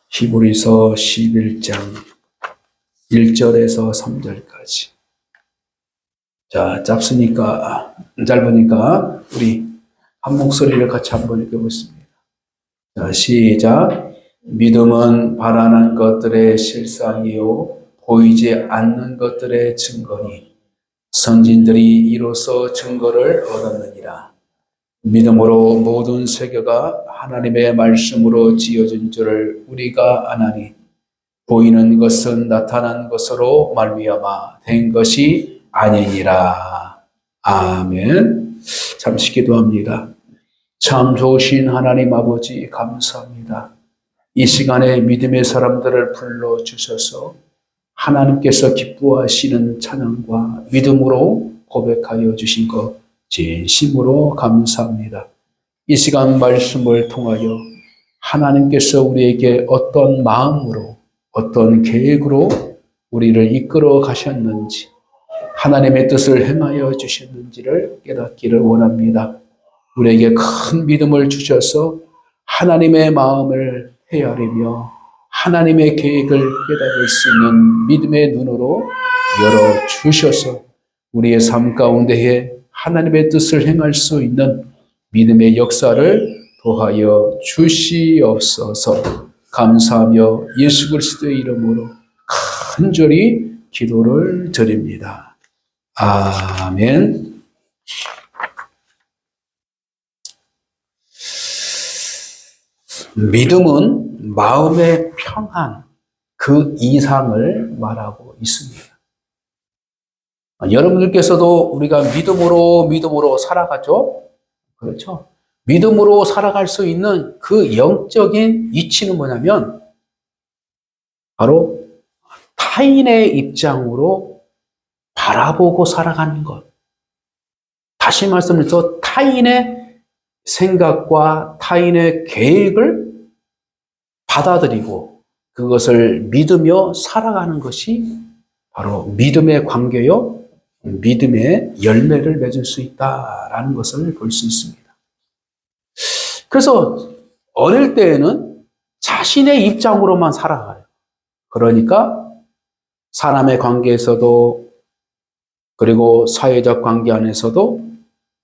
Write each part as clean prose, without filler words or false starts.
히브리서 11장 1절에서 3절까지. 자, 짧으니까 우리 한 목소리를 같이 한번 읽어보겠습니다. 자, 시작. 믿음은 바라는 것들의 실상이요 보이지 않는 것들의 증거니 선진들이 이로써 증거를 얻었느니라. 믿음으로 모든 세계가 하나님의 말씀으로 지어진 줄을 우리가 아나니 보이는 것은 나타난 것으로 말미암아 된 것이 아니니라. 아멘. 잠시 기도합니다. 참 좋으신 하나님 아버지 감사합니다. 이 시간에 믿음의 사람들을 불러주셔서 하나님께서 기뻐하시는 찬양과 믿음으로 고백하여 주신 것 진심으로 감사합니다. 이 시간 말씀을 통하여 하나님께서 우리에게 어떤 마음으로 어떤 계획으로 우리를 이끌어 가셨는지 하나님의 뜻을 행하여 주셨는지를 깨닫기를 원합니다. 우리에게 큰 믿음을 주셔서 하나님의 마음을 헤아리며 하나님의 계획을 깨달을 수 있는 믿음의 눈으로 열어주셔서 우리의 삶 가운데에 하나님의 뜻을 행할 수 있는 믿음의 역사를 도하여 주시옵소서. 감사하며 예수 그리스도의 이름으로 간절히 기도를 드립니다. 아멘. 믿음은 마음의 평안, 그 이상을 말하고 있습니다. 여러분들께서도 우리가 믿음으로 살아가죠? 그렇죠? 믿음으로 살아갈 수 있는 그 영적인 이치는 뭐냐면 바로 타인의 입장으로 바라보고 살아가는 것. 다시 말씀드려서 타인의 생각과 타인의 계획을 받아들이고 그것을 믿으며 살아가는 것이 바로 믿음의 관계요, 믿음의 열매를 맺을 수 있다라는 것을 볼 수 있습니다. 그래서 어릴 때에는 자신의 입장으로만 살아가요. 그러니까 사람의 관계에서도 그리고 사회적 관계 안에서도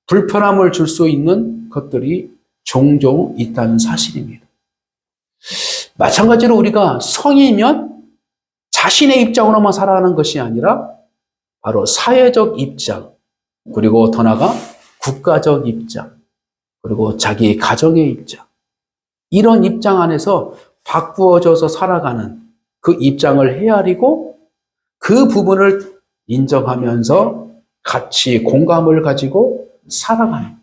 불편함을 줄 수 있는 것들이 종종 있다는 사실입니다. 마찬가지로 우리가 성인이면 자신의 입장으로만 살아가는 것이 아니라 바로 사회적 입장, 그리고 더 나아가 국가적 입장, 그리고 자기 가정의 입장, 이런 입장 안에서 바꾸어져서 살아가는 그 입장을 헤아리고 그 부분을 인정하면서 같이 공감을 가지고 살아가는.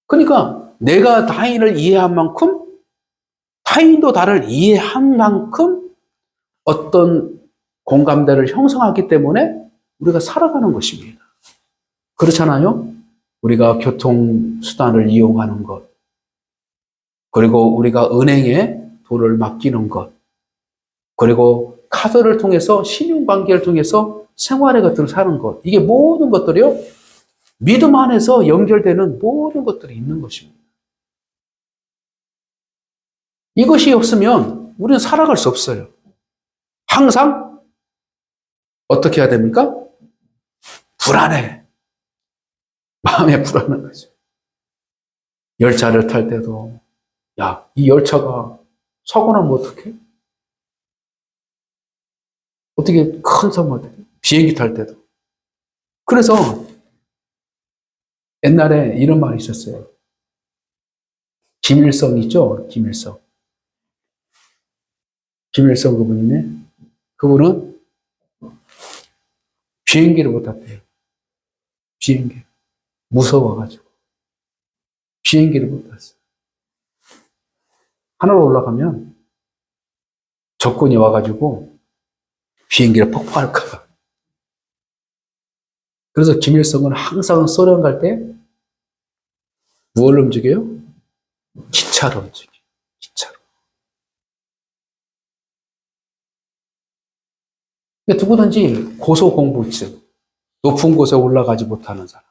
그러니까 내가 타인을 이해한 만큼 타인도 나를 이해한 만큼 어떤 공감대를 형성하기 때문에 우리가 살아가는 것입니다. 그렇잖아요? 우리가 교통수단을 이용하는 것, 그리고 우리가 은행에 돈을 맡기는 것, 그리고 카드를 통해서 신용관계를 통해서 생활의 것들을 사는 것, 이게 모든 것들이요, 믿음 안에서 연결되는 모든 것들이 있는 것입니다. 이것이 없으면 우리는 살아갈 수 없어요. 항상 어떻게 해야 됩니까? 불안해. 마음에 불안한 거죠. 열차를 탈 때도 야, 이 열차가 사고 나면 어떡해? 어떻게 큰 사고가 돼? 비행기 탈 때도. 그래서 옛날에 이런 말이 있었어요. 김일성 있죠? 김일성. 김일성 그분이네. 그분은 비행기를 못 탔대요. 비행기. 무서워가지고. 비행기를 못 탔어요. 하늘로 올라가면 적군이 와가지고 비행기를 폭파할까. 그래서 김일성은 항상 소련 갈 때 뭘 움직여요? 기차로 움직여요. 기차로. 누구든지 고소공포증, 높은 곳에 올라가지 못하는 사람.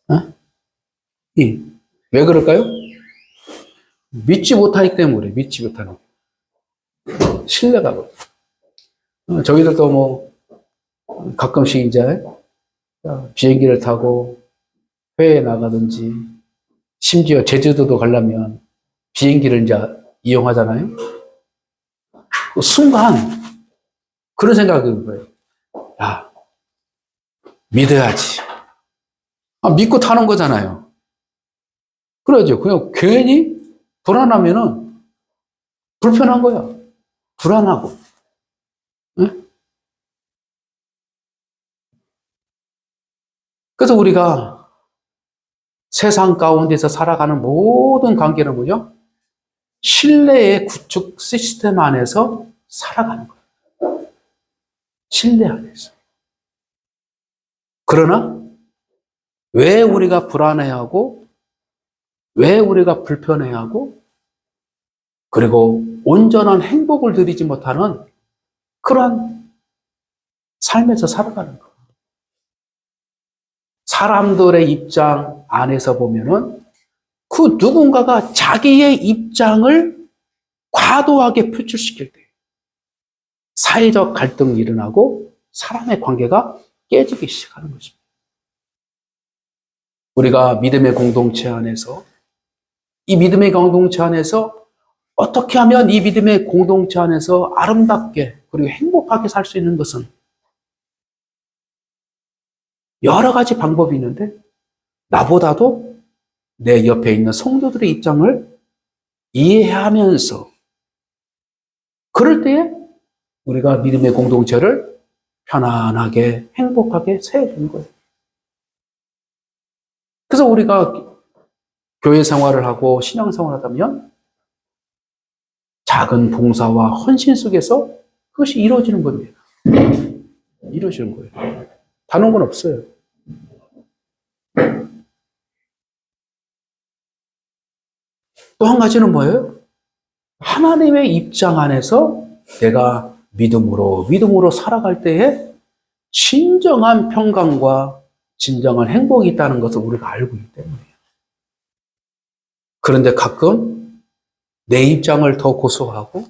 어? 왜 그럴까요? 믿지 못하기 때문에, 믿지 못하는. 신뢰가. 저희들도 뭐, 가끔씩 이제, 비행기를 타고 해외에 나가든지, 심지어 제주도도 가려면 비행기를 이제 이용하잖아요. 그 순간, 그런 생각이 드는 거예요. 야, 믿어야지. 믿고 타는 거잖아요. 그러죠. 그냥 괜히 불안하면은 불편한 거야. 불안하고. 응? 그래서 우리가 세상 가운데서 살아가는 모든 관계는 뭐죠? 신뢰의 구축 시스템 안에서 살아가는 거예요. 신뢰 안에서. 그러나 왜 우리가 불안해하고 왜 우리가 불편해하고 그리고 온전한 행복을 누리지 못하는 그러한 삶에서 살아가는 거예요. 사람들의 입장 안에서 보면은 그 누군가가 자기의 입장을 과도하게 표출시킬 때 사회적 갈등이 일어나고 사람의 관계가 깨지기 시작하는 것입니다. 우리가 믿음의 공동체 안에서 이 믿음의 공동체 안에서 어떻게 하면 이 믿음의 공동체 안에서 아름답게 그리고 행복하게 살 수 있는 것은 여러 가지 방법이 있는데 나보다도 내 옆에 있는 성도들의 입장을 이해하면서 그럴 때에 우리가 믿음의 공동체를 편안하게 행복하게 세워주는 거예요. 그래서 우리가 교회 생활을 하고 신앙 생활을 하다면 작은 봉사와 헌신 속에서 그것이 이루어지는 겁니다. 이루어지는 거예요. 다른 건 없어요. 또 한 가지는 뭐예요? 하나님의 입장 안에서 내가 믿음으로 살아갈 때에 진정한 평강과 진정한 행복이 있다는 것을 우리가 알고 있기 때문이에요. 그런데 가끔 내 입장을 더 고수하고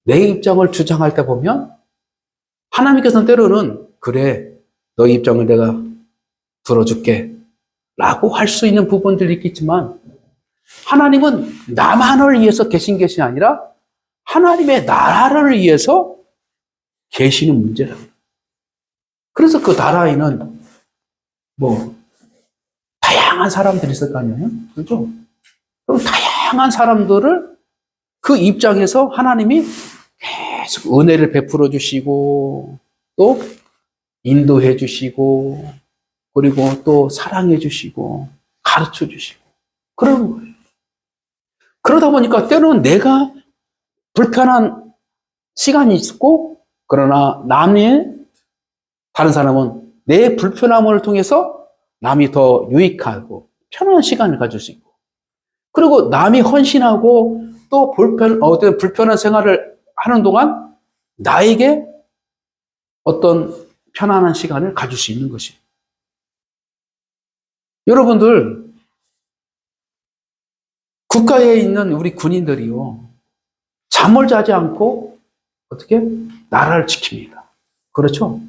내 입장을 주장할 때 보면 하나님께서는 때로는 그래, 너 입장을 내가 들어줄게 라고 할 수 있는 부분들이 있겠지만 하나님은 나만을 위해서 계신 것이 아니라 하나님의 나라를 위해서 계시는 문제랍니다. 그래서 그 나라에는 뭐 다양한 사람들이 있을 거 아니에요? 그렇죠? 그럼 다양한 사람들을 그 입장에서 하나님이 계속 은혜를 베풀어 주시고 또 인도해 주시고 그리고 또 사랑해 주시고 가르쳐 주시고 그런 거예요. 그러다 보니까 때로는 내가 불편한 시간이 있고 그러나 다른 사람은 내 불편함을 통해서 남이 더 유익하고 편안한 시간을 가질 수 있고 그리고 남이 헌신하고 또 불편한 생활을 하는 동안 나에게 어떤 편안한 시간을 가질 수 있는 것이에요. 여러분들 국가에 있는 우리 군인들이요 잠을 자지 않고 어떻게 나라를 지킵니다. 그렇죠?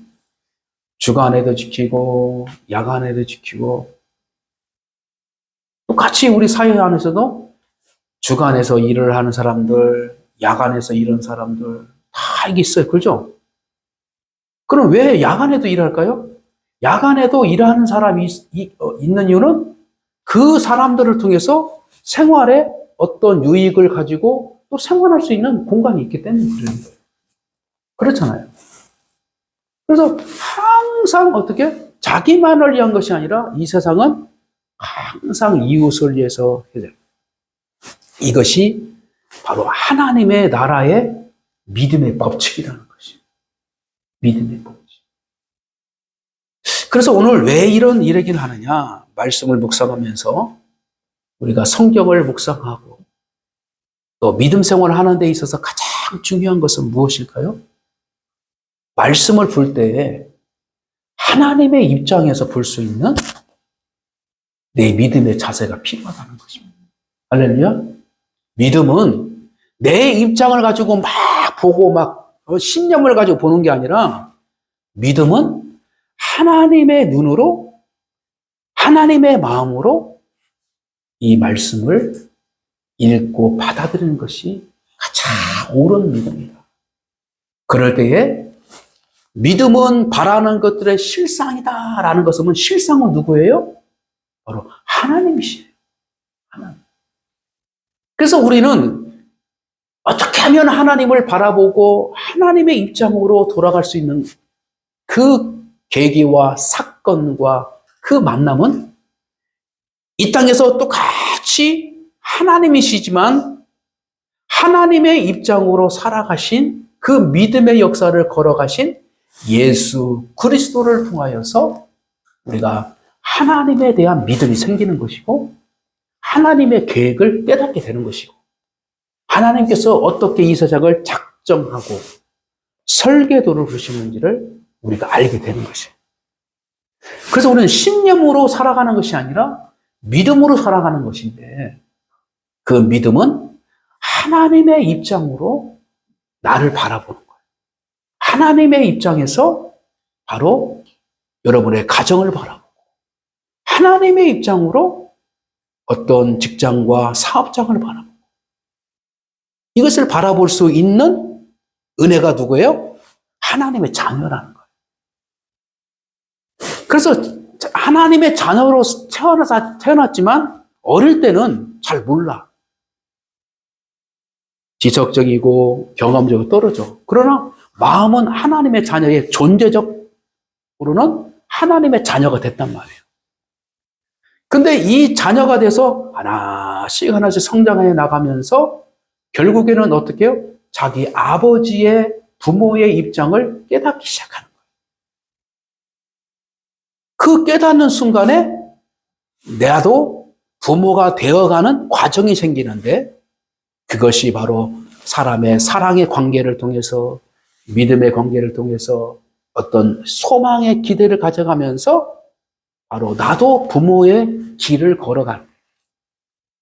주간에도 지키고 야간에도 지키고 똑같이 우리 사회 안에서도 주간에서 일을 하는 사람들, 야간에서 일하는 사람들 다 이게 있어요. 그렇죠? 그럼 왜 야간에도 일할까요? 야간에도 일하는 사람이 있는 이유는 그 사람들을 통해서 생활에 어떤 유익을 가지고 또 생활할 수 있는 공간이 있기 때문에 그래요. 그렇잖아요. 그래서 항상 어떻게 자기만을 위한 것이 아니라 이 세상은 항상 이웃을 위해서 해야 돼요. 이것이 바로 하나님의 나라의 믿음의 법칙이라는 것이에요. 믿음의 법칙. 그래서 오늘 왜 이런 이야기를 하느냐? 말씀을 묵상하면서 우리가 성경을 묵상하고 또 믿음 생활을 하는 데 있어서 가장 중요한 것은 무엇일까요? 말씀을 볼 때 하나님의 입장에서 볼 수 있는 내 믿음의 자세가 필요하다는 것입니다. 할렐루야. 믿음은 내 입장을 가지고 막 보고 막 신념을 가지고 보는 게 아니라 믿음은 하나님의 눈으로 하나님의 마음으로 이 말씀을 읽고 받아들이는 것이 가장 옳은 믿음이다. 그럴 때에 믿음은 바라는 것들의 실상이다라는 것은 실상은 누구예요? 바로 하나님이시에요. 하나님. 그래서 우리는 어떻게 하면 하나님을 바라보고 하나님의 입장으로 돌아갈 수 있는 그 계기와 사건과 그 만남은 이 땅에서 똑같이 하나님이시지만 하나님의 입장으로 살아가신 그 믿음의 역사를 걸어가신 예수 그리스도를 통하여서 우리가 하나님에 대한 믿음이 생기는 것이고 하나님의 계획을 깨닫게 되는 것이고 하나님께서 어떻게 이 세상을 작정하고 설계도를 그리시는지를 우리가 알게 되는 것이에요. 그래서 우리는 신념으로 살아가는 것이 아니라 믿음으로 살아가는 것인데 그 믿음은 하나님의 입장으로 나를 바라보는 거예요. 하나님의 입장에서 바로 여러분의 가정을 바라보고 하나님의 입장으로 어떤 직장과 사업장을 바라보고 이것을 바라볼 수 있는 은혜가 누구예요? 하나님의 자녀라는 거예요. 그래서 하나님의 자녀로 태어났지만 어릴 때는 잘 몰라. 지적적이고 경험적으로 떨어져. 그러나 마음은 하나님의 자녀의 존재적으로는 하나님의 자녀가 됐단 말이에요. 근데 이 자녀가 돼서 하나씩 하나씩 성장해 나가면서 결국에는 어떻게 해요? 자기 아버지의 부모의 입장을 깨닫기 시작하는 거예요. 그 깨닫는 순간에 나도 부모가 되어가는 과정이 생기는데 그것이 바로 사람의 사랑의 관계를 통해서 믿음의 관계를 통해서 어떤 소망의 기대를 가져가면서 바로 나도 부모의 길을 걸어간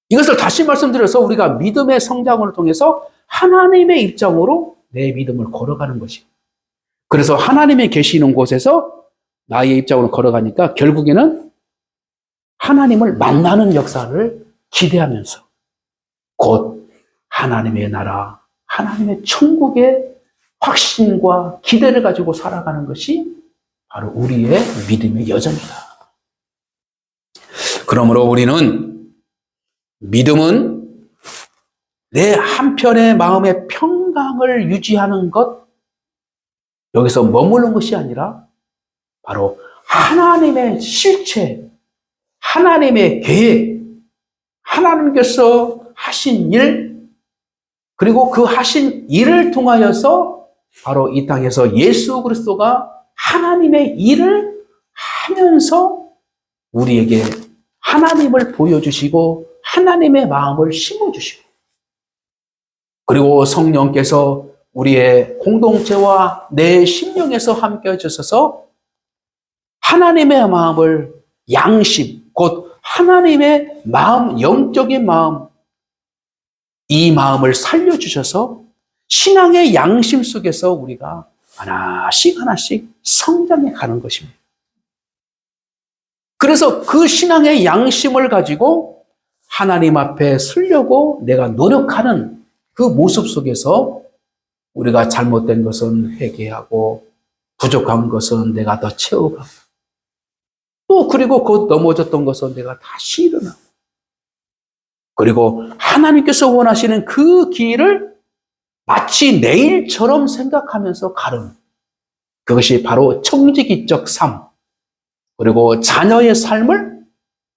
이것을 다시 말씀드려서 우리가 믿음의 성장을 통해서 하나님의 입장으로 내 믿음을 걸어가는 것이에요. 그래서 하나님이 계시는 곳에서 나의 입장으로 걸어가니까 결국에는 하나님을 만나는 역사를 기대하면서 곧 하나님의 나라, 하나님의 천국의 확신과 기대를 가지고 살아가는 것이 바로 우리의 믿음의 여정이다. 그러므로 우리는 믿음은 내 한편의 마음의 평강을 유지하는 것, 여기서 머무르는 것이 아니라 바로 하나님의 실체, 하나님의 계획, 하나님께서 하신 일, 그리고 그 하신 일을 통하여서 바로 이 땅에서 예수 그리스도가 하나님의 일을 하면서 우리에게 하나님을 보여주시고 하나님의 마음을 심어주시고 그리고 성령께서 우리의 공동체와 내 심령에서 함께 해주셔서 하나님의 마음을 양심, 곧 하나님의 마음, 영적인 마음, 이 마음을 살려주셔서 신앙의 양심 속에서 우리가 하나씩 하나씩 성장해 가는 것입니다. 그래서 그 신앙의 양심을 가지고 하나님 앞에 서려고 내가 노력하는 그 모습 속에서 우리가 잘못된 것은 회개하고 부족한 것은 내가 더 채워가고 또 그리고 곧 넘어졌던 것은 내가 다시 일어나고 그리고 하나님께서 원하시는 그 길을 마치 내일처럼 생각하면서 가는 그것이 바로 청지기적 삶 그리고 자녀의 삶을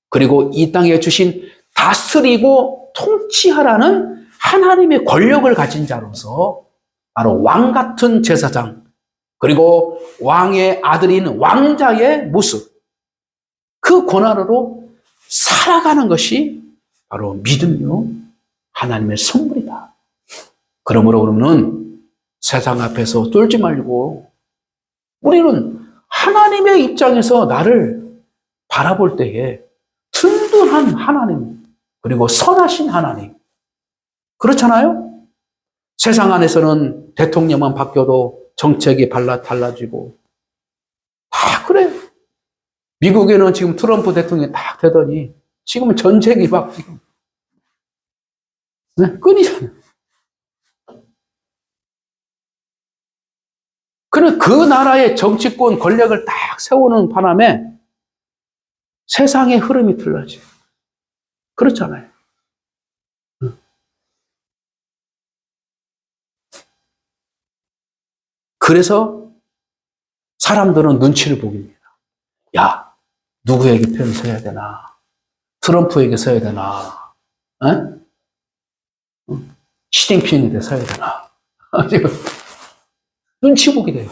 그리고 이 땅에 주신 다스리고 통치하라는 하나님의 권력을 가진 자로서 바로 왕 같은 제사장 그리고 왕의 아들인 왕자의 모습 그 권한으로 살아가는 것이 바로 믿음요 하나님의 선물이다. 그러므로 우리는 세상 앞에서 쫄지 말고 우리는 하나님의 입장에서 나를 바라볼 때에 든든한 하나님 그리고 선하신 하나님 그렇잖아요? 세상 안에서는 대통령만 바뀌어도 정책이 달라지고 다 그래요. 미국에는 지금 트럼프 대통령이 딱 되더니 지금은 전쟁이 막 지금 끊이잖아요. 그래, 그 나라의 정치권 권력을 딱 세우는 바람에 세상의 흐름이 틀려져요. 그렇잖아요. 그래서 사람들은 눈치를 보깁니다. 야, 누구에게 편 서야 되나? 트럼프에게 서야 되나? 시딩핑에게 서야 되나? 지금 눈치 보게 돼요.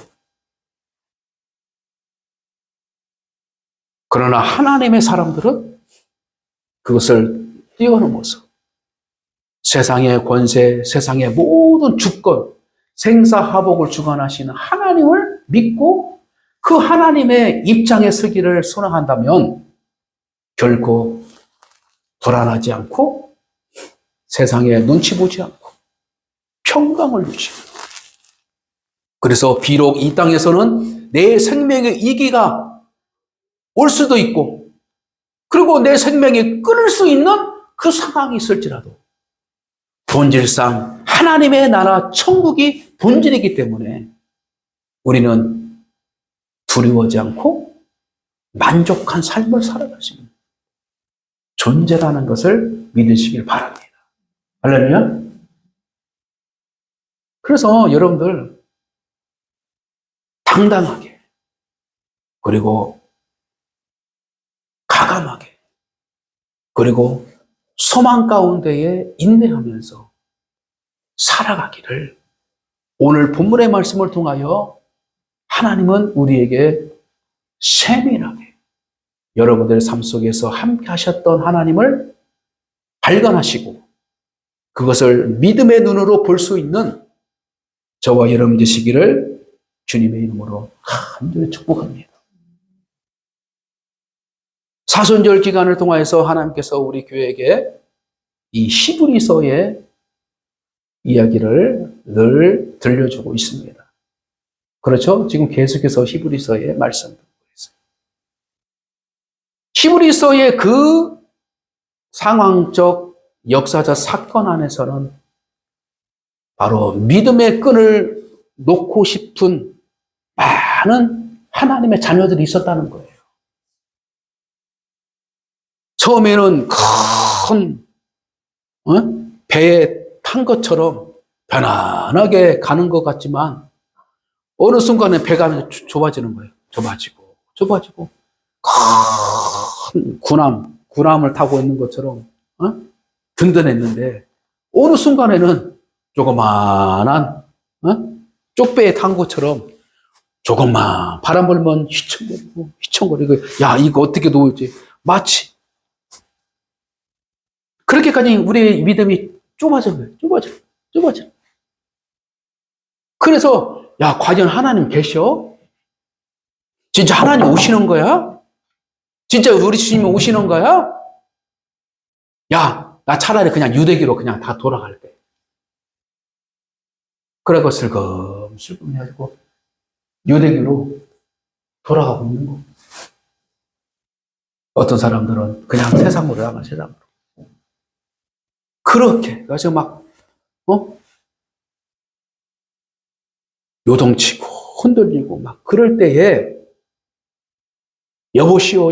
그러나 하나님의 사람들은 그것을 뛰어넘어서 세상의 권세, 세상의 모든 주권, 생사화복을 주관하시는 하나님을 믿고 그 하나님의 입장에 서기를 선언한다면 결코 불안하지 않고 세상에 눈치 보지 않고 평강을 누리십니다. 그래서 비록 이 땅에서는 내 생명의 이기가 올 수도 있고 그리고 내 생명이 끊을 수 있는 그 상황이 있을지라도 본질상 하나님의 나라 천국이 본질이기 때문에 우리는 두려워하지 않고 만족한 삶을 살아갈 수 있는 존재라는 것을 믿으시길 바랍니다. 할렐루야. 그래서 여러분들 당당하게 그리고 가감하게 그리고 소망 가운데에 인내하면서 살아가기를 오늘 본문의 말씀을 통하여 하나님은 우리에게 세밀하게 여러분들의 삶 속에서 함께 하셨던 하나님을 발견하시고 그것을 믿음의 눈으로 볼 수 있는 저와 여러분 되시기를 주님의 이름으로 간절히 축복합니다. 사순절 기간을 통해서 하나님께서 우리 교회에게 이 히브리서의 이야기를 늘 들려주고 있습니다. 그렇죠? 지금 계속해서 히브리서의 말씀 듣고 있어요. 히브리서의 그 상황적 역사적 사건 안에서는 바로 믿음의 끈을 놓고 싶은 많은 하나님의 자녀들이 있었다는 거예요. 처음에는 큰 배에 탄 것처럼 편안하게 가는 것 같지만 어느 순간에 배가 좁아지는 거예요. 좁아지고 큰 군함을 타고 있는 것처럼 든든했는데 어느 순간에는 조그만한 쪽배에 탄 것처럼 조금만 바람 불면 휘청거리고 야 이거 어떻게 놓을지 마치 그렇게까지 우리의 믿음이 좁아진 거예요. 좁아져. 그래서 야 과연 하나님 계셔? 진짜 하나님 오시는 거야? 진짜 우리 주님이 오시는 거야? 야, 나 차라리 그냥 유대기로 그냥 다 돌아갈게. 그래서 슬금 해가지고 유대기로 돌아가고 있는 거. 어떤 사람들은 그냥 세상으로 나가 세상으로. 그렇게 그래서 막 요동치고 흔들리고 막 그럴 때에 여보시오.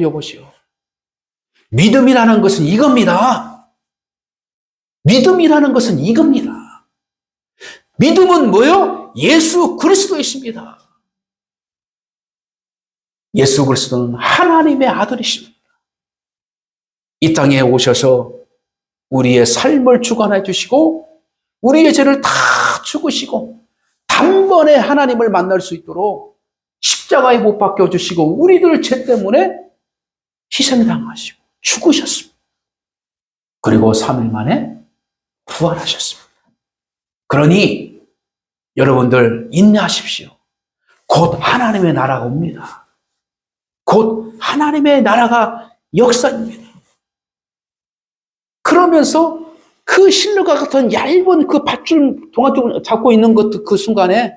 믿음이라는 것은 이겁니다. 믿음은 뭐요? 예수 그리스도이십니다. 예수 그리스도는 하나님의 아들이십니다. 이 땅에 오셔서 우리의 삶을 주관해 주시고 우리의 죄를 다 죽으시고 단번에 하나님을 만날 수 있도록 십자가에 못 박혀 주시고 우리들 죄 때문에 희생당하시고 죽으셨습니다. 그리고 3일 만에 부활하셨습니다. 그러니 여러분들 인내하십시오. 곧 하나님의 나라가 옵니다. 곧 하나님의 나라가 역사입니다. 그러면서 그 실루가 같은 얇은 그 밧줄 동아줄 잡고 있는 것 그 순간에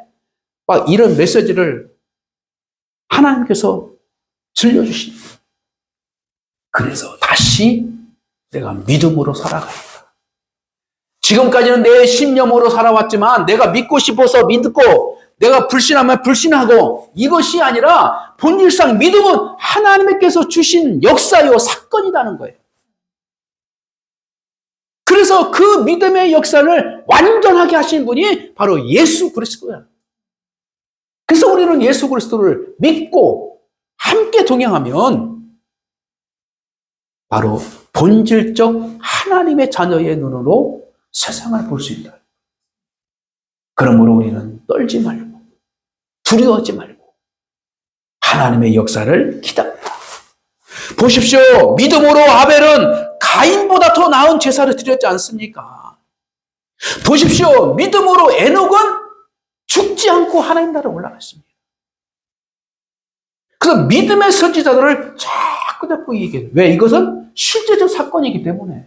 막 이런 메시지를 하나님께서 들려주신 거예요. 그래서 다시 내가 믿음으로 살아가야 지금까지는 내 신념으로 살아왔지만 내가 믿고 싶어서 믿고 내가 불신하면 불신하고 이것이 아니라 본질상 믿음은 하나님께서 주신 역사요 사건이라는 거예요. 그래서 그 믿음의 역사를 완전하게 하신 분이 바로 예수 그리스도야. 그래서 우리는 예수 그리스도를 믿고 함께 동행하면 바로 본질적 하나님의 자녀의 눈으로 세상을 볼 수 있다. 그러므로 우리는 떨지 말고 두려워하지 말고 하나님의 역사를 기다린다. 보십시오. 믿음으로 아벨은 가인보다 더 나은 제사를 드렸지 않습니까? 보십시오. 믿음으로 에녹은 죽지 않고 하나님 나라에 올라갔습니다. 그래서 믿음의 선지자들을 자꾸 얘기해요. 왜? 이것은 실제적 사건이기 때문에.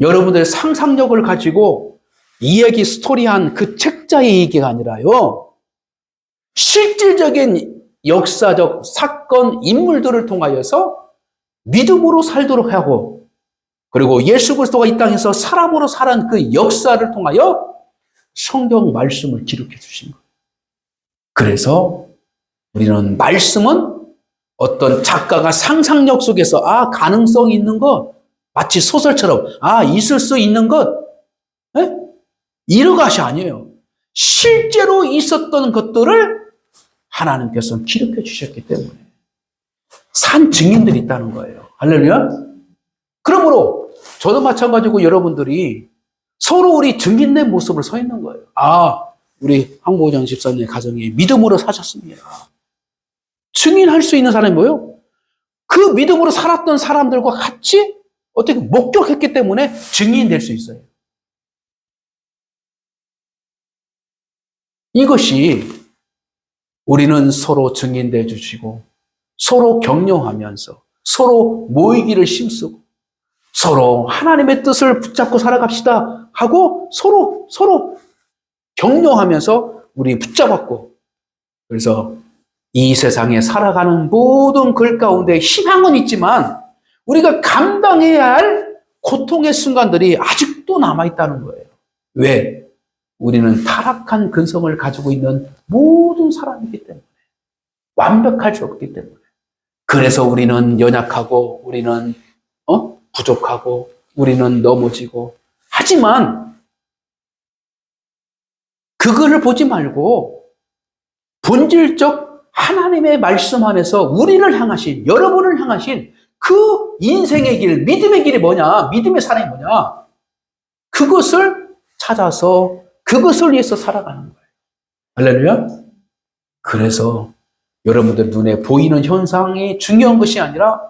여러분들의 상상력을 가지고 이야기 스토리한 그 책자의 얘기가 아니라요. 실질적인 역사적 사건, 인물들을 통하여서 믿음으로 살도록 하고 그리고 예수 그리스도가 이 땅에서 사람으로 살은 그 역사를 통하여 성경 말씀을 기록해 주신 거예요. 그래서 우리는 말씀은 어떤 작가가 상상력 속에서 가능성이 있는 것 마치 소설처럼 있을 수 있는 것 이런 것이 아니에요. 실제로 있었던 것들을 하나님께서 기록해 주셨기 때문에 산 증인들이 있다는 거예요. 할렐루야. 그러므로 저도 마찬가지고 여러분들이 서로 우리 증인된 모습을 서 있는 거예요. 우리 황보정 집사님의 가정이 믿음으로 사셨습니다. 증인할 수 있는 사람이 뭐예요? 그 믿음으로 살았던 사람들과 같이 어떻게 목격했기 때문에 증인될 수 있어요. 이것이 우리는 서로 증인돼 주시고 서로 격려하면서 서로 모이기를 힘쓰고 서로 하나님의 뜻을 붙잡고 살아갑시다 하고 서로 격려하면서 우리 붙잡았고 그래서 이 세상에 살아가는 모든 글 가운데 희망은 있지만 우리가 감당해야 할 고통의 순간들이 아직도 남아있다는 거예요. 왜? 우리는 타락한 근성을 가지고 있는 모든 사람이기 때문에 완벽할 수 없기 때문에 그래서 우리는 연약하고 우리는 부족하고 우리는 넘어지고 하지만 그거를 보지 말고 본질적 하나님의 말씀 안에서 우리를 향하신 여러분을 향하신 그 인생의 길, 믿음의 길이 뭐냐? 믿음의 사랑이 뭐냐? 그것을 찾아서 그것을 위해서 살아가는 거예요. 할렐루야? 그래서 여러분들 눈에 보이는 현상이 중요한 것이 아니라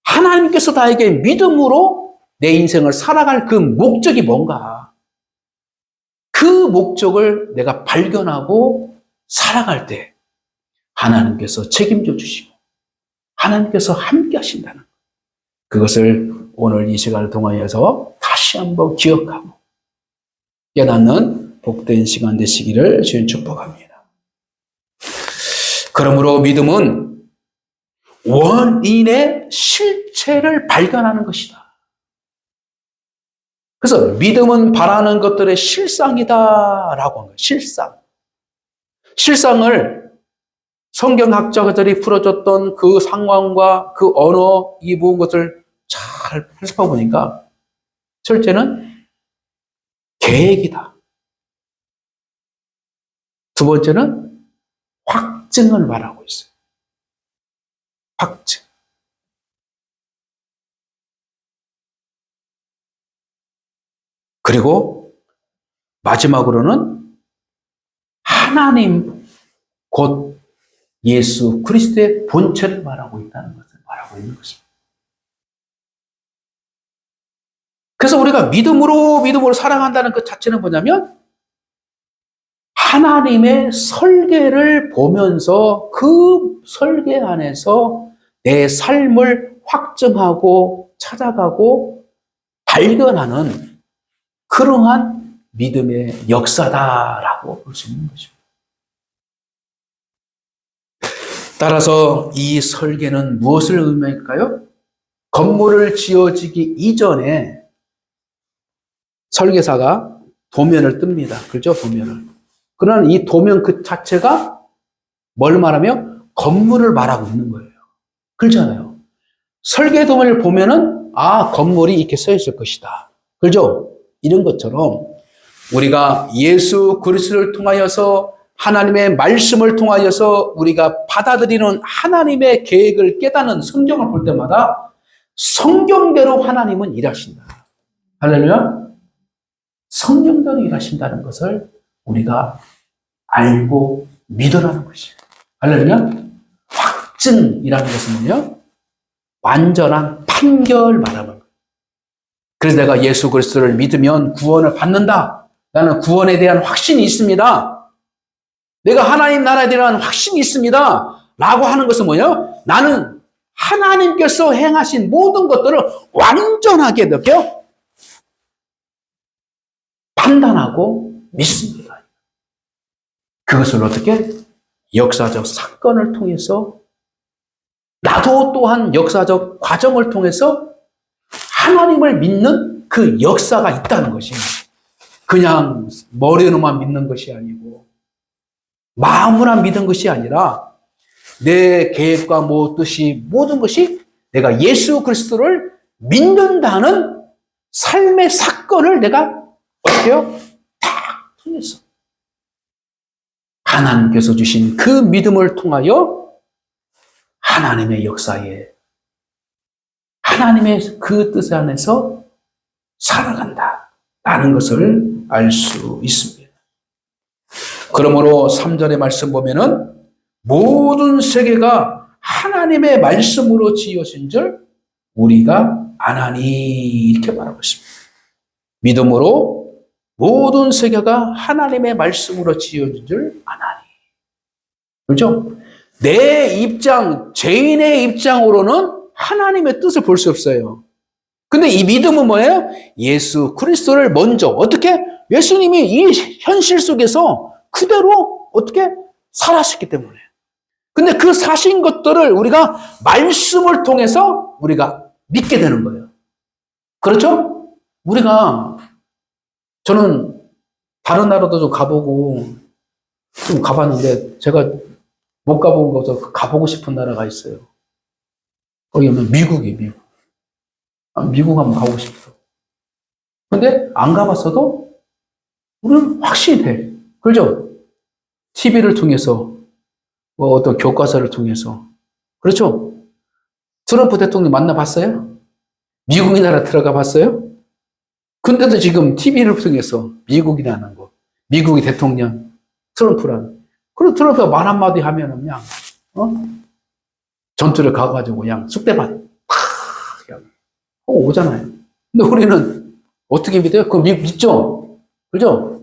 하나님께서 나에게 믿음으로 내 인생을 살아갈 그 목적이 뭔가? 그 목적을 내가 발견하고 살아갈 때 하나님께서 책임져 주시고 하나님께서 함께 하신다는 것. 그것을 오늘 이 시간을 통하여서 다시 한번 기억하고 깨닫는 복된 시간 되시기를 주님 축복합니다. 그러므로 믿음은 원인의 실체를 발견하는 것이다. 그래서 믿음은 바라는 것들의 실상이다라고 한 거예요. 실상을 성경학자들이 풀어줬던 그 상황과 그 언어 이 모든 것을 잘 살펴보니까 첫째는 계획이다. 두 번째는 확증을 말하고 있어요. 확증. 그리고 마지막으로는 하나님 곧 예수 그리스도의 본체를 말하고 있다는 것을 말하고 있는 것입니다. 그래서 우리가 믿음으로 살아간다는 것 자체는 뭐냐면 하나님의 설계를 보면서 그 설계 안에서 내 삶을 확증하고 찾아가고 발견하는 그러한 믿음의 역사다라고 볼 수 있는 것입니다. 따라서 이 설계는 무엇을 의미할까요? 건물을 지어지기 이전에 설계사가 도면을 뜹니다. 그렇죠? 도면을. 그러나 이 도면 그 자체가 뭘 말하며? 건물을 말하고 있는 거예요. 그렇잖아요. 설계 도면을 보면은 건물이 이렇게 서 있을 것이다. 그렇죠? 이런 것처럼 우리가 예수 그리스도를 통하여서 하나님의 말씀을 통하여서 우리가 받아들이는 하나님의 계획을 깨닫는 성경을 볼 때마다 성경대로 하나님은 일하신다. 할렐루야. 성경대로 일하신다는 것을 우리가 알고 믿으라는 것이에요. 할렐루야. 확증이라는 것은 뭐냐? 완전한 판결 말하는 거예요. 그래서 내가 예수 그리스도를 믿으면 구원을 받는다. 나는 구원에 대한 확신이 있습니다. 내가 하나님 나라에 대한 확신이 있습니다. 라고 하는 것은 뭐냐? 나는 하나님께서 행하신 모든 것들을 완전하게 판단하고 믿습니다. 그것을 어떻게? 역사적 사건을 통해서 나도 또한 역사적 과정을 통해서 하나님을 믿는 그 역사가 있다는 것이 그냥 머리로만 믿는 것이 아니고 마음으로 믿은 것이 아니라 내 계획과 뜻이 모든 것이 내가 예수 그리스도를 믿는다는 삶의 사건을 내가 어때요? 딱 통해서 하나님께서 주신 그 믿음을 통하여 하나님의 역사에 하나님의 그 뜻 안에서 살아간다라는 것을 알 수 있습니다. 그러므로 3절의 말씀 보면은 모든 세계가 하나님의 말씀으로 지어진 줄 우리가 아나니 이렇게 말하고 있습니다. 믿음으로 모든 세계가 하나님의 말씀으로 지어진 줄 아나니. 그렇죠? 내 입장, 죄인의 입장으로는 하나님의 뜻을 볼 수 없어요. 근데 이 믿음은 뭐예요? 예수 그리스도를 먼저 어떻게? 예수님이 이 현실 속에서 그대로 어떻게 살았기 때문에. 근데 그 사신 것들을 우리가 말씀을 통해서 우리가 믿게 되는 거예요. 그렇죠? 저는 다른 나라도 좀 가보고 좀 가봤는데 제가 못 가본 곳에서 가보고 싶은 나라가 있어요. 거기 오면 미국이에요, 미국. 미국 한번 가고 싶어. 근데 안 가봤어도 우리는 확신이 돼. 그렇죠? TV를 통해서, 어떤 교과서를 통해서. 그렇죠? 트럼프 대통령 만나봤어요? 미국이 나라 들어가 봤어요? 근데도 지금 TV를 통해서 미국이라는 거, 미국의 대통령, 트럼프라는. 그리고 트럼프가 말 한마디 하면은 그냥, 전투를 가가지고 그냥 쑥대밭, 그냥 하고 오잖아요. 근데 우리는 어떻게 믿어요? 그거 믿죠? 그죠?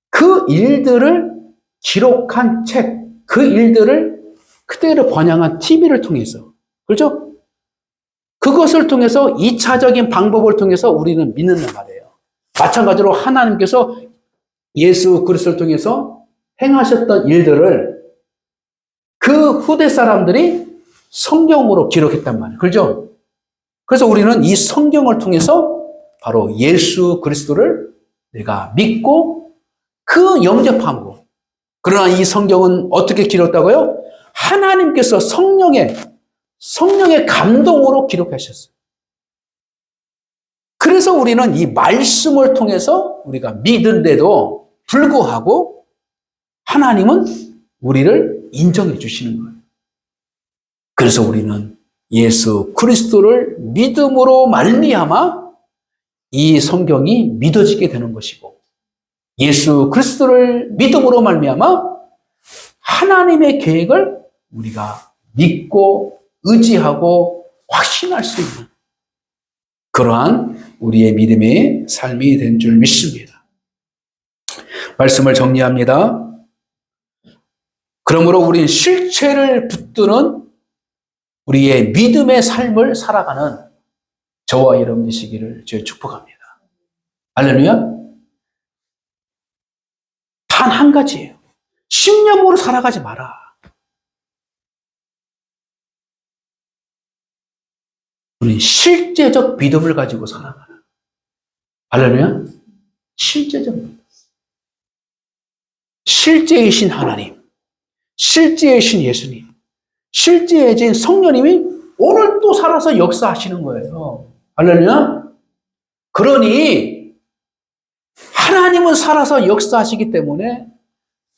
그 일들을 기록한 책, 그 일들을 그대로 번역한 TV를 통해서, 그렇죠? 그것을 통해서 2차적인 방법을 통해서 우리는 믿는단 말이에요. 마찬가지로 하나님께서 예수 그리스도를 통해서 행하셨던 일들을 그 후대 사람들이 성경으로 기록했단 말이에요. 그렇죠? 그래서 우리는 이 성경을 통해서 바로 예수 그리스도를 내가 믿고 그 영접함으로. 그러나 이 성경은 어떻게 기록했다고요? 하나님께서 성령의 감동으로 기록하셨어요. 그래서 우리는 이 말씀을 통해서 우리가 믿은데도 불구하고 하나님은 우리를 인정해 주시는 거예요. 그래서 우리는 예수 그리스도를 믿음으로 말미암아 이 성경이 믿어지게 되는 것이고 예수 그리스도를 믿음으로 말미암아 하나님의 계획을 우리가 믿고 의지하고 확신할 수 있는 그러한 우리의 믿음의 삶이 된 줄 믿습니다. 말씀을 정리합니다. 그러므로 우리는 실체를 붙드는 우리의 믿음의 삶을 살아가는 저와 여러분 되시기를 주의 축복합니다. 할렐루야. 단 한 가지예요. 신념으로 살아가지 마라. 우리 실제적 믿음을 가지고 살아가라. 할렐루야. 실제적 믿음. 실제이신 하나님, 실제이신 예수님, 실제이신 성령님이 오늘 또 살아서 역사하시는 거예요. 할렐루야. 그러니 하나님은 살아서 역사하시기 때문에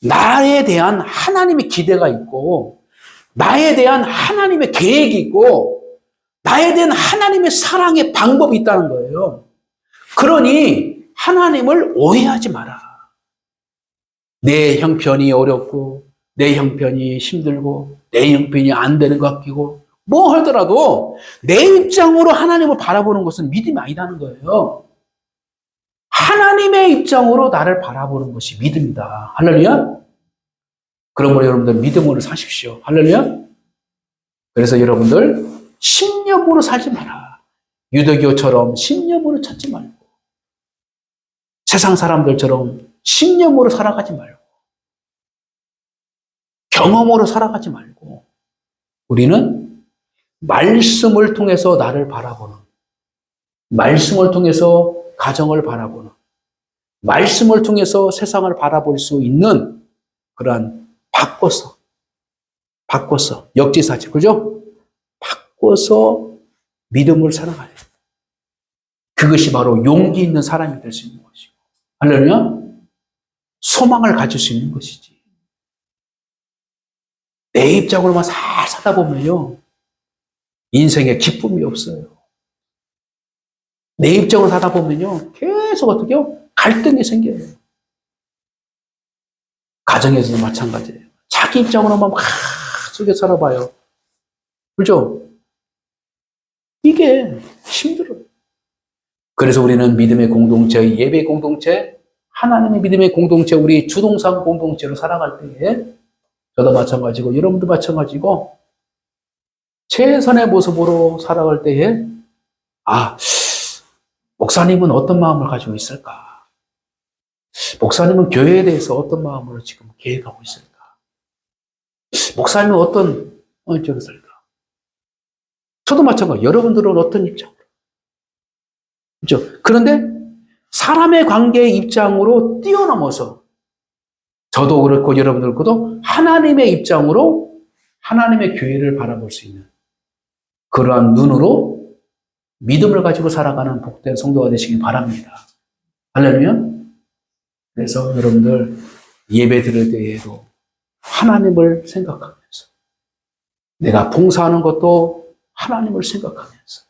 나에 대한 하나님의 기대가 있고, 나에 대한 하나님의 계획이 있고, 나에 대한 하나님의 사랑의 방법이 있다는 거예요. 그러니 하나님을 오해하지 마라. 내 형편이 어렵고, 내 형편이 힘들고, 내 형편이 안 되는 것 같고, 뭐 하더라도 내 입장으로 하나님을 바라보는 것은 믿음이 아니라는 거예요. 하나님의 입장으로 나를 바라보는 것이 믿음이다. 할렐루야. 그러므로 여러분들 믿음으로 사십시오. 할렐루야. 그래서 여러분들 신념으로 살지 마라. 유대교처럼 신념으로 찾지 말고, 세상 사람들처럼 신념으로 살아가지 말고, 경험으로 살아가지 말고, 우리는 말씀을 통해서 나를 바라보는, 말씀을 통해서 가정을 바라보는, 말씀을 통해서 세상을 바라볼 수 있는 그러한 바꿔서 역지사지, 그죠? 바꿔서 믿음을 살아가요. 그것이 바로 용기 있는 사람이 될 수 있는 것이고, 할렐루야. 소망을 가질 수 있는 것이지. 내 입장으로만 살 사다 보면요, 인생에 기쁨이 없어요. 내 입장으로 사다 보면요, 계속 어떻게요? 갈등이 생겨요. 가정에서도 마찬가지예요. 자기 입장으로만 막 속에 살아봐요. 그죠? 이게 힘들어요. 그래서 우리는 믿음의 공동체, 예배 공동체, 하나님의 믿음의 공동체, 우리 주동상 공동체로 살아갈 때에 저도 마찬가지고 여러분도 마찬가지고 최선의 모습으로 살아갈 때에 목사님은 어떤 마음을 가지고 있을까? 목사님은 교회에 대해서 어떤 마음으로 지금 계획하고 있을까? 목사님은 어떤 쪽에 있을까? 저도 마찬가지고 여러분들은 어떤 입장으로? 그렇죠? 그런데 사람의 관계의 입장으로 뛰어넘어서 저도 그렇고 여러분들 그렇고도 하나님의 입장으로 하나님의 교회를 바라볼 수 있는 그러한 눈으로 믿음을 가지고 살아가는 복된 성도가 되시길 바랍니다. 할렐루야. 그래서 여러분들 예배 드릴 때에도 하나님을 생각하면서, 내가 봉사하는 것도 하나님을 생각하면서,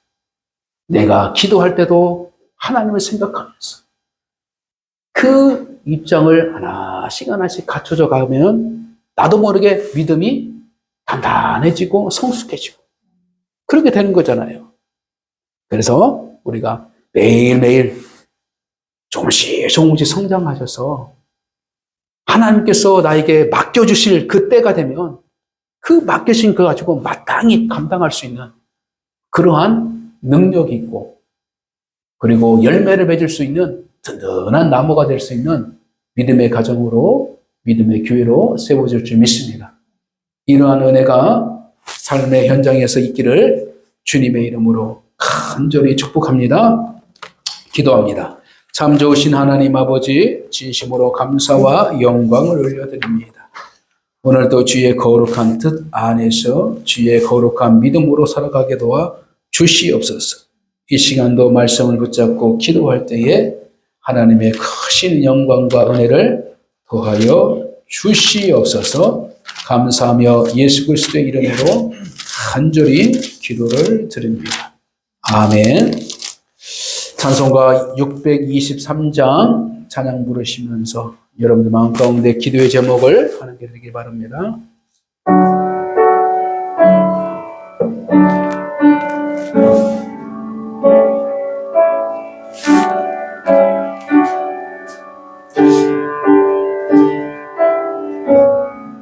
내가 기도할 때도 하나님을 생각하면서 그 입장을 하나씩 갖춰져 가면 나도 모르게 믿음이 단단해지고 성숙해지고 그렇게 되는 거잖아요. 그래서 우리가 매일매일 조금씩 성장하셔서 하나님께서 나에게 맡겨주실 그 때가 되면 그 맡겨진 거 가지고 마땅히 감당할 수 있는 그러한 능력이 있고, 그리고 열매를 맺을 수 있는 든든한 나무가 될 수 있는 믿음의 가정으로, 믿음의 교회로 세워질 줄 믿습니다. 이러한 은혜가 삶의 현장에서 있기를 주님의 이름으로 간절히 축복합니다. 기도합니다. 참 좋으신 하나님 아버지, 진심으로 감사와 영광을 올려드립니다. 오늘도 주의 거룩한 뜻 안에서 주의 거룩한 믿음으로 살아가게 도와 주시옵소서. 이 시간도 말씀을 붙잡고 기도할 때에 하나님의 크신 영광과 은혜를 더하여 주시옵소서. 감사하며 예수 그리스도의 이름으로 간절히 기도를 드립니다. 아멘. 찬송가 623장 찬양 부르시면서 여러분들 마음 가운데 기도의 제목을 하나님께 드리기 바랍니다.